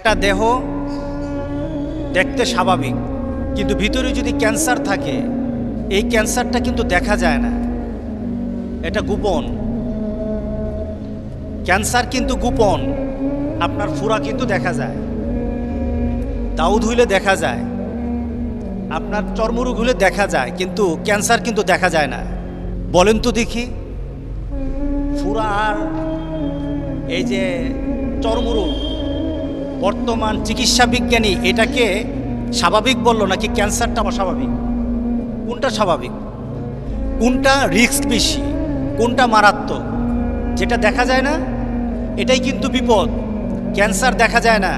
একটা দেহ দেখতে স্বাভাবিক, কিন্তু ভিতরে যদি ক্যান্সার থাকে, এই ক্যান্সারটা কিন্তু দেখা যায় না, এটা গোপন। ক্যান্সার কিন্তু গোপন। আপনার ফুরা কিন্তু দেখা যায়, দাউদ হইলে দেখা যায়, আপনার চর্মরোগ হলে দেখা যায়, কিন্তু ক্যান্সার কিন্তু দেখা যায় না। বলেন তো দেখি, ফুরা আর এই যে চর্মরোগ, বর্তমান চিকিৎসা বিজ্ঞানী এটাকে স্বাভাবিক বলল নাকি ক্যান্সারটা অস্বাভাবিক? কোনটা স্বাভাবিক, কোনটা রিস্ক বেশি, কোনটা মারাত্মক? যেটা দেখা যায় না এটাই কিন্তু বিপদ। ক্যান্সার দেখা যায় না,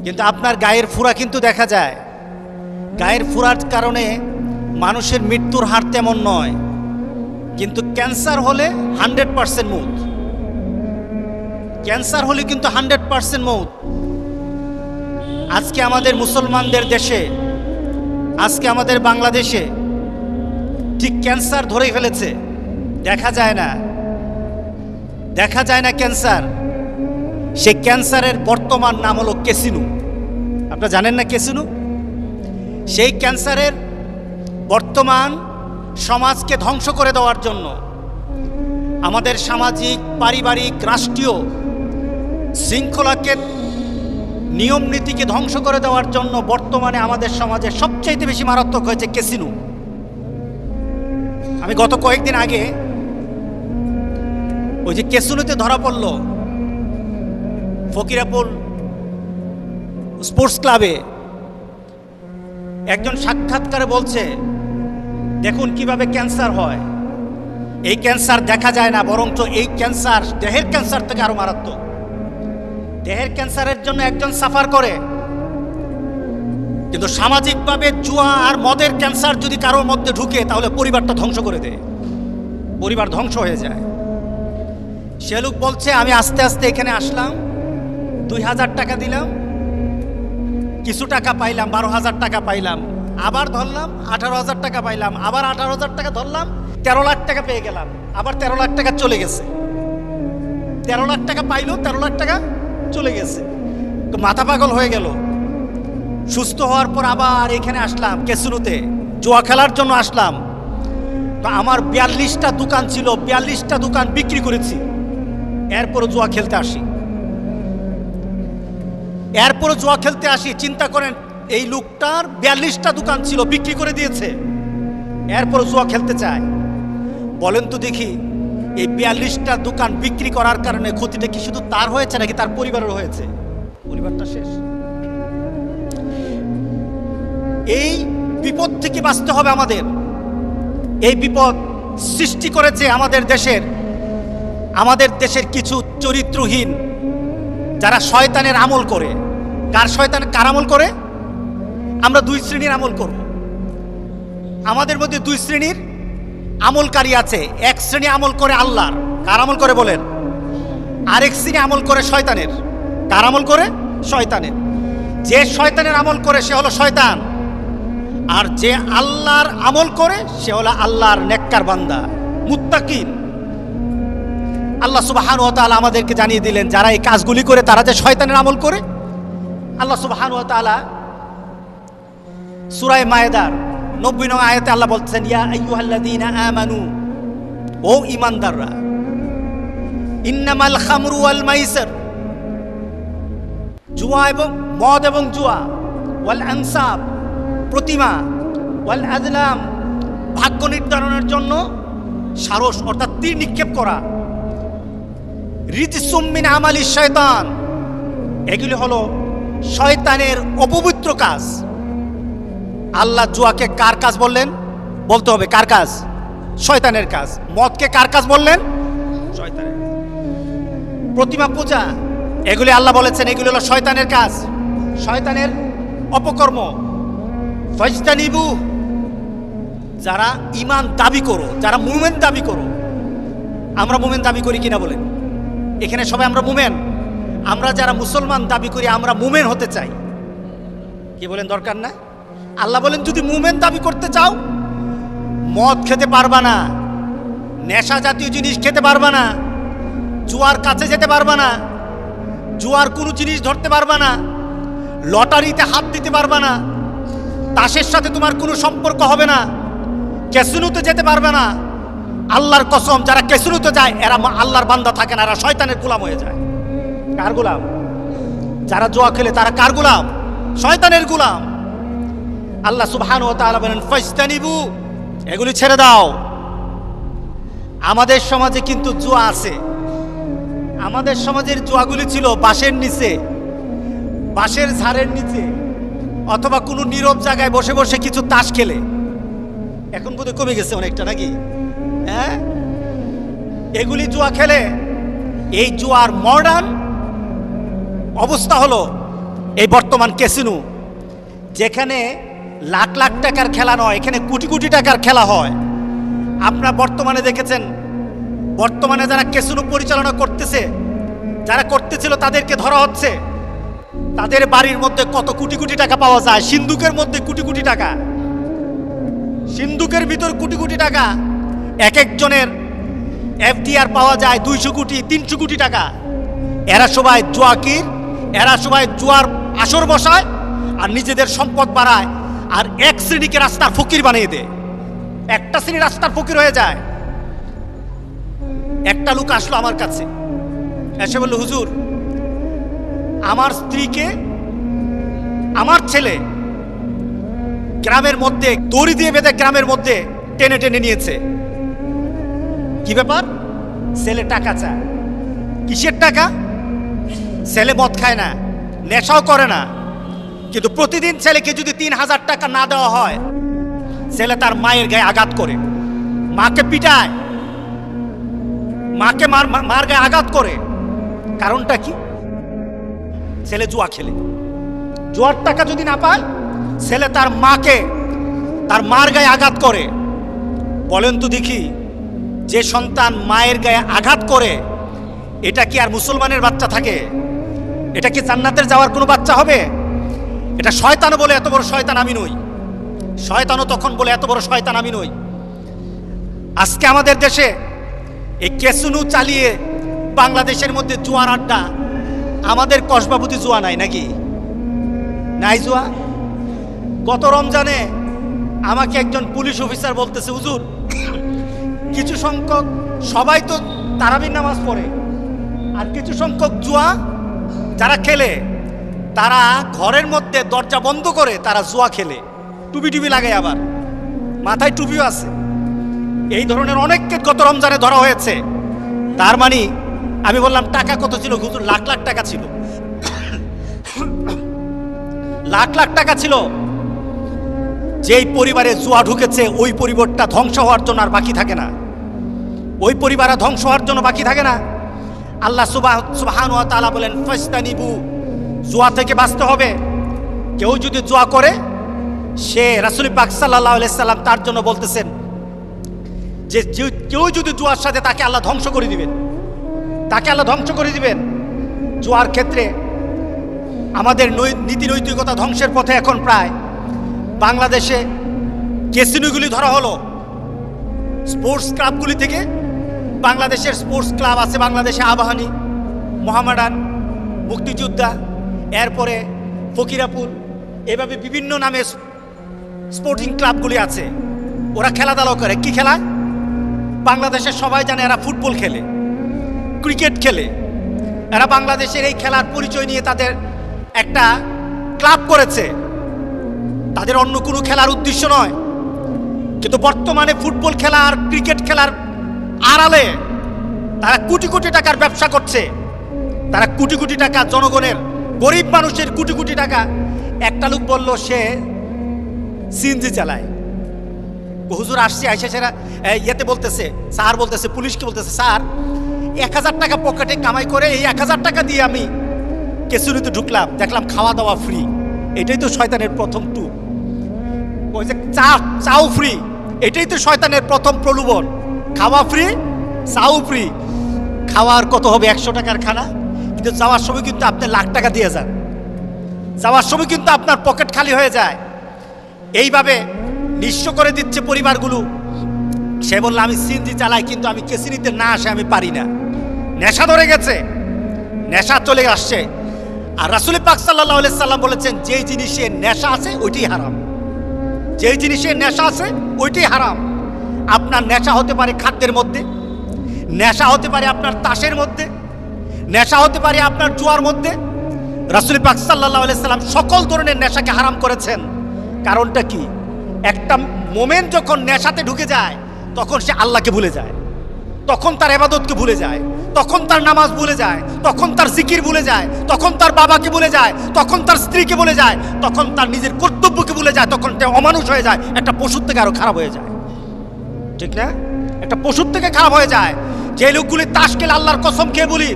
কিন্তু আপনার গায়ের ফুরা কিন্তু দেখা যায়। গায়ের ফুরার কারণে মানুষের মৃত্যুর হার তেমন নয়, কিন্তু ক্যান্সার হলে 100% মৌত। ক্যান্সার হলে কিন্তু 100% মৌত। আজকে আমাদের মুসলমানদের দেশে, আজকে আমাদের বাংলাদেশে ঠিক ক্যান্সার ধরে ফেলেছে, দেখা যায় না, দেখা যায় না ক্যান্সার। সেই ক্যান্সারের বর্তমান নাম হলো ক্যাসিনো। আপনারা জানেন না ক্যাসিনো? সেই ক্যান্সারের বর্তমান সমাজকে ধ্বংস করে দেওয়ার জন্য, আমাদের সামাজিক, পারিবারিক, রাষ্ট্রীয় শৃঙ্খলাকে, নিয়ম নীতিকে ধ্বংস করে দেওয়ার জন্য বর্তমানে আমাদের সমাজে সবচাইতে বেশি মারাত্মক হয়েছে ক্যাসিনো। আমি গত কয়েকদিন আগে ওই যে ক্যাসিনোতে ধরা পড়ল ফকিরাপুর স্পোর্টস ক্লাবে, একজন সাক্ষাৎকারে বলছে, দেখুন কিভাবে ক্যান্সার হয়। এই ক্যান্সার দেখা যায় না, বরঞ্চ এই ক্যান্সার দেহের ক্যান্সার থেকে আরো মারাত্মক। দেহের ক্যান্সারের জন্য একজন সাফার করে, কিন্তু সামাজিকভাবে জুয়া আর মদের ক্যান্সার যদি কারোর মধ্যে ঢুকে তাহলে পরিবারটা ধ্বংস করে দেয়, পরিবার ধ্বংস হয়ে যায়। সে লোক বলছে, আমি আস্তে আস্তে এখানে আসলাম, 2000 টাকা দিলাম, কিছু টাকা পাইলাম, 12,000 টাকা পাইলাম, আবার ধরলাম 18,000 টাকা পাইলাম, আবার 18,000 টাকা ধরলাম, 13 লাখ টাকা পেয়ে গেলাম, আবার 13 লাখ টাকা চলে গেছে। 13 লাখ টাকা পাইলো, 13 লাখ টাকা চলে গেছে, তো মাথা পাগল হয়ে গেল। সুস্থ হওয়ার পর আবার এখানে আসলাম ক্যাসিনোতে, জুয়া খেলার জন্য আসলাম। তো আমার 42টা দোকান ছিল, 42টা দোকান বিক্রি করেছি, এরপরও জুয়া খেলতে আসি, এরপরও জুয়া খেলতে আসি। চিন্তা করেন, এই লোকটার 42টা দোকান ছিল, বিক্রি করে দিয়েছে, এরপরও জুয়া খেলতে চায়। বলেন তো দেখি, এই 42টা দোকান বিক্রি করার কারণে ক্ষতিটা কি শুধু তার হয়েছে নাকি তার পরিবারের হয়েছে? পরিবারটা শেষ। এই বিপদ থেকে বাঁচতে হবে আমাদের। এই বিপদ সৃষ্টি করেছে আমাদের দেশের কিছু চরিত্রহীন, যারা শয়তানের আমল করে। কার আমল করে? আমরা দুই শ্রেণীর আমল করব। আমাদের মধ্যে দুই শ্রেণীর আমলকারী আছে। এক শ্রেণী আমল করে আল্লাহর। কার আমল করে বলেন? আরেক শ্রেণী আমল করে শয়তানের। কার আমল করে? শয়তানের। যে শয়তানের আমল করে সে হলো শয়তান, আর যে আল্লাহর আমল করে সে হলো আল্লাহর নেককার বান্দা, মুত্তাকিন। আল্লাহ সুবহানাহু ওয়া তাআলা আমাদেরকে জানিয়ে দিলেন, যারা এই কাজগুলি করে তারা যে শয়তানের আমল করে। আল্লাহ সুবহানাহু ওয়া তাআলা সূরা মায়েদার 90 নং আয়াতে আল্লাহ বলছেন, ইয়া আইয়ুহাল্লাযীনা আমানু, ও ঈমানদাররা, ইন্নামাল খামরু ওয়াল মাইসির, জুয়া এবং মদ এবং জুয়া, ওয়াল আনসাব, প্রতিমা, ওয়াল আযলাম, ভাগ্য নির্ধারণের জন্য সারস অর্থাৎ তীর নিক্ষেপ করা, রিজসুম মিন আমালিশ শয়তান, এগুলি হলো শয়তানের অপবিত্র কাজ। আল্লাহ জুয়াকে কার কাজ বললেন? বলতে হবে কার কাজ? শয়তানের কাজ। মদকে কার কাজ বললেন? শয়তানের। প্রতিমা পূজা, এগুলি আল্লাহ বলেছেন এগুলি হলো শয়তানের কাজ, শয়তানের অপকর্ম। ফাজতানিবু, যারা ঈমান দাবি করো, যারা মুমিন দাবি করো। আমরা মুমিন দাবি করি কিনা বলেন? এখানে সবাই আমরা মুমিন। আমরা যারা মুসলমান দাবি করি, আমরা মুমিন হতে চাই। কি বলেন? দরকার না? আল্লাহ বলেন, যদি মুমিন দাবি করতে চাও, মদ খেতে পারবা না, নেশা জাতীয় জিনিস খেতে পারবা না, জুয়ার কাছে যেতে পারবা না, জুয়ার কোনো জিনিস ধরতে পারবা না, লটারিতে হাত দিতে পারবা না, তাসের সাথে তোমার কোনো সম্পর্ক হবে না, ক্যাসিনোতে যেতে পারবে না। আল্লাহর কসম, যারা ক্যাসিনোতে যায় এরা আল্লাহর বান্দা থাকে না, এরা শয়তানের গোলাম হয়ে যায়। কার গোলাম? যারা জুয়া খেলে তারা কার গোলাম? শয়তানের গোলাম। আল্লাহ সুবহানাহু ওয়া তাআলা বলেন ফাজতানিবু, এগুলি ছেড়ে দাও। আমাদের সমাজে কিন্তু জুয়া আছে। আমাদের সমাজের জুয়াগুলি ছিল বাঁশের নিচে, বাঁশের ঝাড়ের নিচে, অথবা কোনো নীরব জায়গায় বসে বসে কিছু তাস খেলে। এখন বোধহয় কমে গেছে অনেকটা, নাকি? হ্যাঁ, এগুলি জুয়া খেলে। এই জুয়ার মডার্ন অবস্থা হলো এই বর্তমান ক্যাসিনো, যেখানে লাখ লাখ টাকার খেলা নয়, এখানে কোটি কোটি টাকার খেলা হয়। আপনারা বর্তমানে দেখেছেন, বর্তমানে যারা ক্যাসিনো পরিচালনা করতেছে, যারা করতেছিল তাদেরকে ধরা হচ্ছে। তাদের বাড়ির মধ্যে কত কোটি কোটি টাকা পাওয়া যায়, সিন্ধুকের মধ্যে কোটি কোটি টাকা, সিন্ধুকের ভিতর কোটি কোটি টাকা। এক একজনের এফডিআর পাওয়া যায় 200 কোটি 300 কোটি টাকা। এরা সবাই জুয়াকির, এরা সবাই জুয়ার আসর বসায় আর নিজেদের সম্পদ বাড়ায়, আর এক শ্রেণীকে রাস্তার ফকির বানিয়ে দেয়। একটা শ্রেণী রাস্তার ফকির হয়ে যায়। একটা লোক আসলো আমার কাছে, এসে বলল, হুজুর, আমার স্ত্রীকে আমার ছেলে গ্রামের মধ্যে দড়ি দিয়ে বেঁধে গ্রামের মধ্যে টেনে টেনে নিয়েছে। কি ব্যাপার? ছেলে টাকা চায়। কিসের টাকা? ছেলে মদ খায় না, নেশাও করে না, কিন্তু প্রতিদিন ছেলেকে যদি 3000 টাকা না দেওয়া হয়, ছেলে তার মায়ের গায়ে আঘাত করে, মাকে পিটায়, মাকে মার গায়ে আঘাত করে। কারণটা কি? ছেলে জুয়া খেলে। জুয়ার টাকা যদি না পায়, ছেলে তার মাকে, তার মার গায়ে আঘাত করে। বলেন তো দেখি, যে সন্তান মায়ের গায়ে আঘাত করে, এটা কি আর মুসলমানের বাচ্চা থাকে? এটা কি জান্নাতের যাওয়ার কোনো বাচ্চা হবে? এটা শয়তান বলে এত বড় শয়তান আমি নই। শয়তানও তখন বলে এত বড় শয়তান আমি নই। আজকে আমাদের দেশে এই ক্যাসিনো চালিয়ে বাংলাদেশের মধ্যে জুয়ার আড্ডা। আমাদের কসবাবতী জুয়া নাই নাকি? নাই জুয়া। গত রমজানে আমাকে একজন পুলিশ অফিসার বলতেছে, হুজুর, কিছু সংখ্যক, সবাই তো তারাবির নামাজ পড়ে, আর কিছু সংখ্যক জুয়া যারা খেলে, তারা ঘরের মধ্যে দরজা বন্ধ করে তারা জুয়া খেলে, টুপি টুপি লাগে, আবার মাথায় টুপিও আছে। এই ধরনের অনেককে গত রমজানে ধরা হয়েছে। তার মানে আমি বললাম, টাকা কত ছিল? হুজুর, লাখ লাখ টাকা ছিল। লাখ লাখ টাকা ছিল। যেই পরিবারে জুয়া ঢুকেছে, ওই পরিবারটা ধ্বংস হওয়ার জন্য আর বাকি থাকে না। ওই পরিবার ধ্বংস হওয়ার জন্য বাকি থাকে না। আল্লাহ সুবহানাহু ওয়া তাআলা বলেন ফাজতানিবু, জুয়া থেকে বাঁচতে হবে। কেউ যদি জুয়া করে, সে রাসূল পাক সাল্লাল্লাহু আলাইহি সাল্লাম তার জন্য বলতেছেন যে কেউ যদি জুয়ার সাথে, তাকে আল্লাহ ধ্বংস করে দিবেন, তাকে আল্লাহ ধ্বংস করে দিবেন। জুয়ার ক্ষেত্রে আমাদের নীতি নৈতিকতা ধ্বংসের পথে এখন প্রায়। বাংলাদেশে ক্যাসিনোগুলি ধরা হলো। স্পোর্টস ক্লাবগুলি থেকে, বাংলাদেশের স্পোর্টস ক্লাব আছে বাংলাদেশে, আবাহনী, মোহামেডান, মুক্তিযোদ্ধা, এরপরে ফকিরাপুর, এভাবে বিভিন্ন নামে স্পোর্টিং ক্লাবগুলি আছে। ওরা খেলাধুলা করে। কি খেলা? বাংলাদেশের সবাই জানে এরা ফুটবল খেলে, ক্রিকেট খেলে। এরা বাংলাদেশের এই খেলার পরিচয় নিয়ে তাদের একটা ক্লাব করেছে। তাদের অন্য কোনো খেলার উদ্দেশ্য নয়। কিন্তু বর্তমানে ফুটবল খেলা আর ক্রিকেট খেলার আড়ালে তারা কোটি কোটি টাকার ব্যবসা করছে। তারা কোটি কোটি টাকা, জনগণের, গরিব মানুষের কোটি কোটি টাকা। একটা লোক বলল সে সিএনজি চালায়। হুজুর আসছে, আইসা সেরা ইয়েতে বলতেছে, স্যার বলতেছে, পুলিশকে বলতেছে, স্যার 1000 টাকা পকেটে কামাই করে এই 1000 টাকা দিয়ে আমি ক্যাসিনোতে ঢুকলাম, দেখলাম খাওয়া দাওয়া ফ্রি। এটাই তো শয়তানের প্রথম টু। ওই যে চাও ফ্রি, এটাই তো শয়তানের প্রথম প্রলোভন। খাওয়া ফ্রি, চাও ফ্রি। খাওয়ার কত হবে? 100 টাকার খানা, কিন্তু যাওয়ার সময় কিন্তু আপনি লাখ টাকা দিয়ে যান। যাওয়ার সময় কিন্তু আপনার পকেট খালি হয়ে যায়। এইভাবে নিঃস্ব করে দিচ্ছে পরিবারগুলো। সে বলল, আমি সিএনজি চালাই, কিন্তু আমি ক্যাসিনোতে না আসে আমি পারি না। নেশা ধরে গেছে, নেশা চলে আসছে। আর রাসূল পাক সাল্লাল্লাহু আলাইহি সাল্লাম বলেছেন, যেই জিনিসে নেশা আছে ওইটাই হারাম। যেই জিনিসে নেশা আছে ওইটাই হারাম। আপনার নেশা হতে পারে খাদ্যের মধ্যে, নেশা হতে পারে আপনার তাসের মধ্যে, নেশা হতে পারে আপনার জুয়ার মধ্যে। রাসূল পাক সাল্লাল্লাহু আলাইহি সাল্লাম সকল ধরনের নেশাকে হারাম করেছেন। কারণটা কি? একটা মোমেন যখন নেশাতে ঢুকে যায় তখন সে আল্লাহকে ভুলে যায়, তখন তার ইবাদতকে ভুলে যায়, তখন তার নামাজ ভুলে যায়, তখন তার জিকির ভুলে যায়, তখন তার বাবাকে ভুলে যায়, তখন তার স্ত্রীকে ভুলে যায়, তখন তার নিজের কর্তব্যকে ভুলে যায়, তখন সে অমানুষ হয়ে যায়, একটা পশুর থেকে আরো খারাপ হয়ে যায়। ঠিক না? একটা পশুর থেকে খারাপ হয়ে যায়। যে লোকগুলি তাস খেলে, আল্লাহর কসম খেয়ে বলি,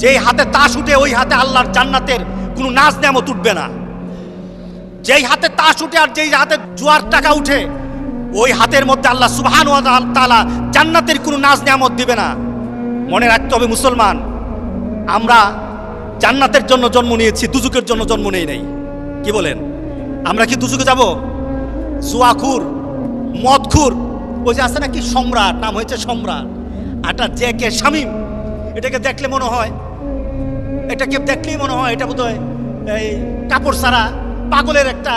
যেই হাতে তাস উঠে ওই হাতে আল্লাহর জান্নাতের কোনো নাজ নেয়ামত উঠবে না। যেই হাতে তাস উঠে আর যেই হাতে জুয়ার টাকা উঠে ওই হাতের মধ্যে আল্লাহ সুবহানাহু ওয়া তাআলা জান্নাতের কোনো নাজ নেয়ামত দিবে না। মনে রাখতে হবে মুসলমান, আমরা জান্নাতের জন্য জন্ম নিয়েছি, দুজুকের জন্য জন্ম নেই নাই। কি বলেন? আমরা কি দুজুকে যাব? জুয়াখুর, মদখুর, ওই যে আছে নাকি সম্রাট, নাম হয়েছে সম্রাট, আটা যে কে শামীম, এটাকে দেখলে মনে হয়, এটাকে দেখলেই মনে হয় এটা বোধহয় এই কাপড় ছাড়া পাগলের একটা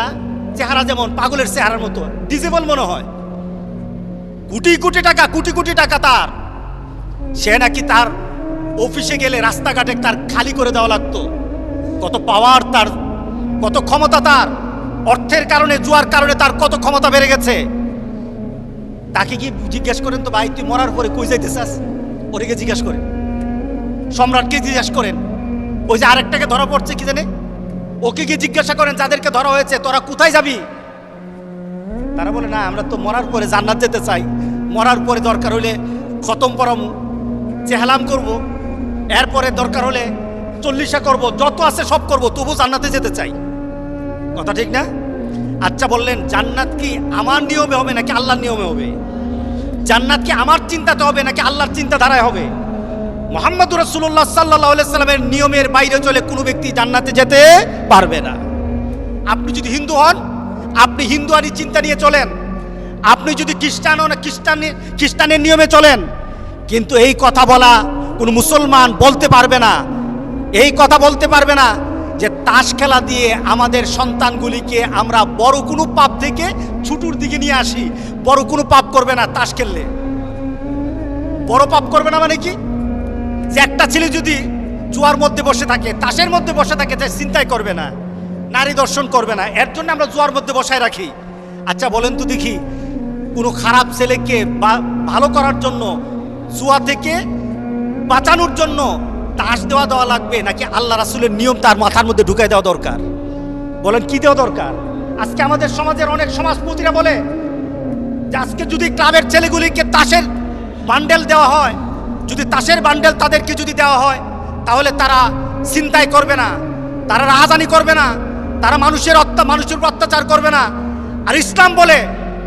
চেহারা, যেমন পাগলের চেহারার মতো ডিজেবল মনে হয়। কোটি কোটি টাকা, কোটি কোটি টাকা তার। সে নাকি তার অফিসে গেলে রাস্তাঘাটে তার খালি করে দেওয়া লাগতো। কত পাওয়ার তার, কত ক্ষমতা তার। অর্থের কারণে, জুয়ার কারণে তার কত ক্ষমতা বেড়ে গেছে। তাকে কি জিজ্ঞেস করেন তো, ভাই তুই মরার পরে কই যাইতে চাস? ওরে জিজ্ঞেস করেন, সম্রাটকে জিজ্ঞেস করেন। ওই যে আরেকটাকে ধরা পড়ছে কি জানে, ওকে গিয়ে জিজ্ঞাসা করেন যাদেরকে ধরা হয়েছে, তোরা কোথায় যাবি? তারা বলে, না আমরা তো মরার পরে জান্নাত যেতে চাই, মরার পরে দরকার হলে খতম পড়ামু, চেহালাম করব, এরপরে দরকার হলে চল্লিশা করব, যত আছে সব করব, তবু জান্নাতে যেতে চাই। কথা ঠিক না? আচ্ছা বললেন, জান্নাত কি আমার নিয়মে হবে নাকি আল্লাহর নিয়মে হবে? জান্নাত কি আমার চিন্তাতে হবে নাকি আল্লাহর চিন্তাধারায় হবে? মুহাম্মদুর রাসূলুল্লাহ সাল্লাল্লাহু আলাইহি সাল্লামের নিয়মের বাইরে চলে কোনো ব্যক্তি জান্নাতে যেতে পারবে না। আপনি যদি হিন্দু হন, আপনি হিন্দুয়ানি চিন্তা নিয়ে চলেন। আপনি যদি খ্রিস্টান হন, খ্রিস্টানের নিয়মে চলেন। কিন্তু এই কথা বলা কোনো মুসলমান বলতে পারবে না, এই কথা বলতে পারবে না যে তাস খেলা দিয়ে আমাদের সন্তানগুলিকে আমরা বড় কোনো পাপ থেকে ছোটর দিকে নিয়ে আসি। বড় কোনো পাপ করবে না তাস খেললে। বড় পাপ করবে না মানে কি? যে একটা ছেলে যদি জুয়ার মধ্যে বসে থাকে, তাসের মধ্যে বসে থাকে, যে চিন্তাই করবে না, নারী দর্শন করবে না, এর জন্য আমরা জুয়ার মধ্যে বসায় রাখি। আচ্ছা বলেন তো দেখি, কোনো খারাপ ছেলেকে ভালো করার জন্য, জুয়া থেকে বাঁচানোর জন্য তাস দেওয়া লাগবে নাকি আল্লাহ রাসূলের নিয়ম তার মাথার মধ্যে ঢুকাই দেওয়া দরকার? বলেন কি দেওয়া দরকার? আজকে আমাদের সমাজের অনেক সমাজপতিরা বলে যে আজকে যদি ক্লাবের ছেলেগুলিকে তাসের বান্ডেল দেওয়া হয়, যদি তাসের বান্ডেল তাদেরকে যদি দেওয়া হয়, তাহলে তারা চিন্তাই করবে না, তারা রাহাজানি করবে না, তারা মানুষের উপর অত্যাচার করবে না। আর ইসলাম বলে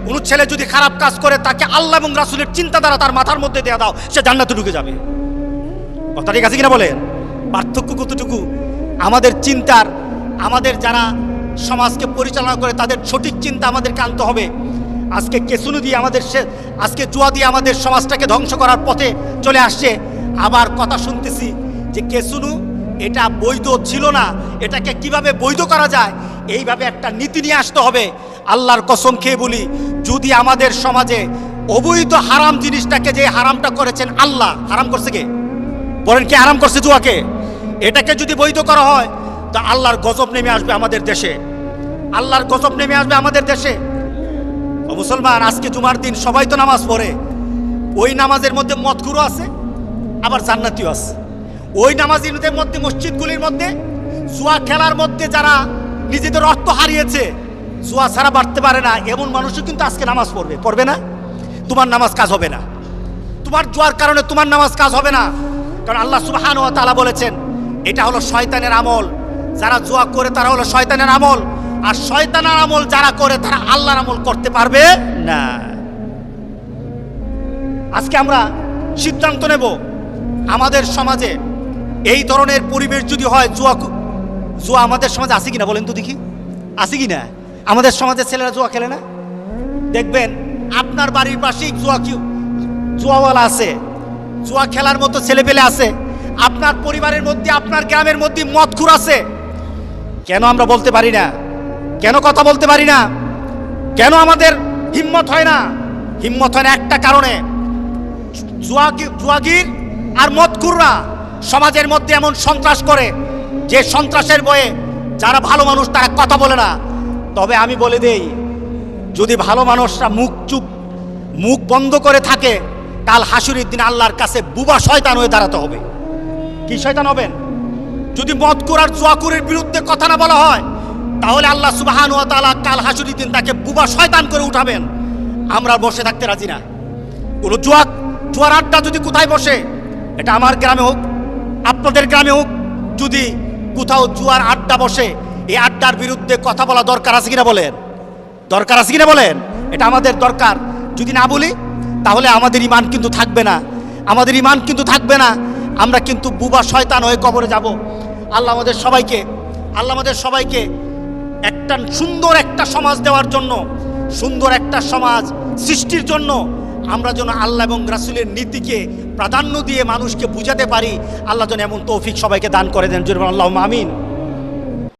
কোনো ছেলে যদি খারাপ কাজ করে তাকে আল্লাহ এবং রাসূলের চিন্তাধারা তার মাথার মধ্যে দেওয়া দাও, সে জান্নাতে ঢুকে যাবে। কথা ঠিক আছে কিনা বলেন? পার্থক্য কতটুকু আমাদের চিন্তার, আমাদের যারা সমাজকে পরিচালনা করে তাদের সঠিক চিন্তা আমাদেরকে আনতে হবে। আজকে কেসুনু দিয়ে আজকে জুয়া দিয়ে আমাদের সমাজটাকে ধ্বংস করার পথে চলে আসছে। আবার কথা শুনতেছি যে কেসুনু এটা বৈধ ছিল না, এটাকে কিভাবে বৈধ করা যায়, এইভাবে একটা নীতি নিয়ে আসতে হবে। আল্লাহর কসম খেয়ে বলি, যদি আমাদের সমাজে অবৈধ হারাম জিনিসটাকে, যে হারামটা করেছেন আল্লাহ, হারাম করছে কে? বলেন কে হারাম করছে? জুয়াকে। এটাকে যদি বৈধ করা হয় তো আল্লাহর গজব নেমে আসবে আমাদের দেশে, আল্লাহর গজব নেমে আসবে আমাদের দেশে। ও মুসলমান, আজকে জুমার দিন সবাই তো নামাজ পড়ে, ওই নামাজের মধ্যে মদখুরও আছে, আবার জান্নাতিও আছে। ওই নামাজীদের মধ্যে, মসজিদগুলির মধ্যে জুয়া খেলার মধ্যে যারা নিজেদের অর্থ হারিয়েছে, জুয়া ছাড়া বাড়তে পারে না, এমন মানুষও কিন্তু আজকে নামাজ পড়বে না। তোমার নামাজ কাজ হবে না, তোমার জুয়ার কারণে তোমার নামাজ কাজ হবে না। কারণ আল্লাহ সুবহানাহু ওয়া তাআলা বলেছেন এটা হলো শয়তানের আমল। যারা জুয়া করে তারা হলো শয়তানের আমল, আর শয়তানের আমল যারা করে তারা আল্লাহর আমল করতে পারবে না। আজকে আমরা সিদ্ধান্ত নেব, আমাদের সমাজে এই ধরনের পরিবেশ যদি হয়, জুয়া আমাদের সমাজে আছে কিনা বলেন তো দেখি, আছে কিনা? আমাদের সমাজের ছেলেরা জুয়া খেলে না? দেখবেন আপনার বাড়ির পাশেই জুয়াওয়ালা আছে, জুয়া খেলার মতো ছেলে পেলে আছে। আপনার পরিবারের মধ্যে, আপনার গ্রামের মধ্যে মদখোর আছে, কেন আমরা বলতে পারি না? কেন কথা বলতে পারি না? কেন আমাদের হিম্মত হয় না? হিম্মত হয় না একটা কারণে, জুয়াগির আর মদখোররা সমাজের মধ্যে এমন সন্ত্রাস করে যে সন্ত্রাসের ভয়ে যারা ভালো মানুষ তারা কথা বলে না। তবে আমি বলে দেই, যদি ভালো মানুষরা মুখ বন্ধ করে থাকে, কাল হাসুরের দিন আল্লাহর কাছে বুবা শয়তান হয়ে দাঁড়াতে হবে। কি শয়তান হবেন? যদি মদখোর আর জুয়াখোরের বিরুদ্ধে কথা না বলা হয়, তাহলে আল্লাহ সুবহানাহু ওয়া তাআলা কাল হাসুরের দিন তাকে বুবা শয়তান করে উঠাবেন। আমরা বসে থাকতে রাজি না। কোনো জুয়ার আড্ডা যদি কোথায় বসে, এটা আমার গ্রামে হোক, আপনাদের গ্রামে হোক, যদি কোথাও জুয়ার আড্ডা বসে, এই আড্ডার বিরুদ্ধে কথা বলা দরকার আছে কিনা বলেন? দরকার আছে কিনা বলেন? এটা আমাদের দরকার। যদি না বলি তাহলে আমাদের ঈমান কিন্তু থাকবে না, আমাদের ঈমান কিন্তু থাকবে না। আমরা কিন্তু বুবা শয়তান হয়ে কবরে যাব। আল্লাহ আমাদের সবাইকে একটা সুন্দর একটা সমাজ দেওয়ার জন্য, সুন্দর একটা সমাজ সৃষ্টির জন্য আমরা যেন আল্লাহ এবং রাসূলের নীতিকে প্রাধান্য দিয়ে মানুষকে বুঝাতে পারি, আল্লাহ যেন এমন তৌফিক সবাইকে দান করে দেন। জোরে বলুন আল্লাহুম্মা আমিন।